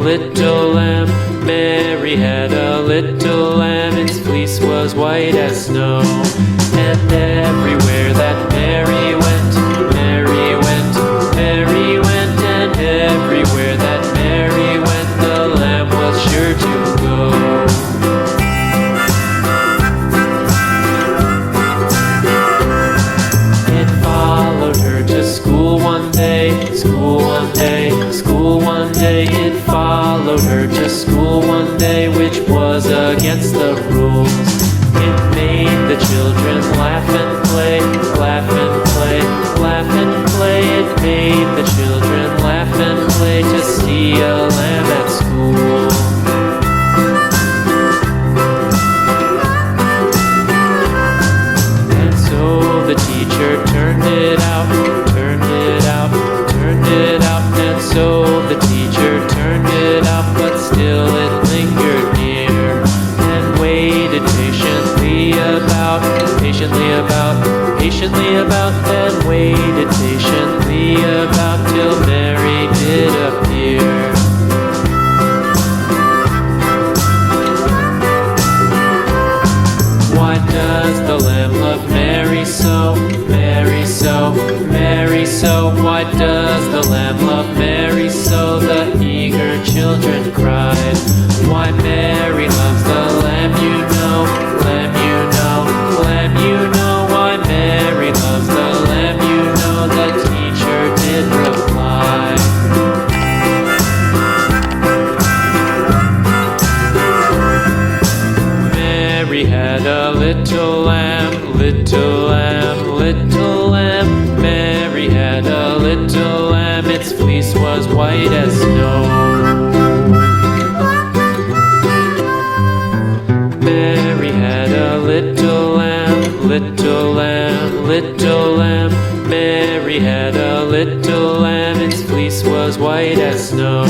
little lamb. Mary had a little lamb, its fleece was white as snow. And everywhere that Mary went, Mary went, Mary went, and everywhere that Mary went, the lamb was sure to go. It followed her to school one day, school one day, school one day. It followed her to school one day, which was against the rules. It made the children laugh and play, laugh and play, laugh and play. It made the children laugh and play to see a lamb at school. And so the teacher turned it out, turned it out, turned it out. And so the teacher turned it out, but still it lingered near and waited patiently about, patiently about, patiently about, and waited patiently about till Mary did appear. Why does the lamb love Mary so, Mary so, Mary so? Why does the lamb love Mary so? The eager children cried. Why Mary loves the lamb, you know, lamb, you know, lamb, you know. Why Mary loves the lamb, you know, the teacher did reply. Mary had a little lamb, little lamb, little lamb. Mary had a little lamb, its fleece was white as snow. Mary had a little lamb, little lamb, little lamb. Mary had a little lamb, its fleece was white as snow.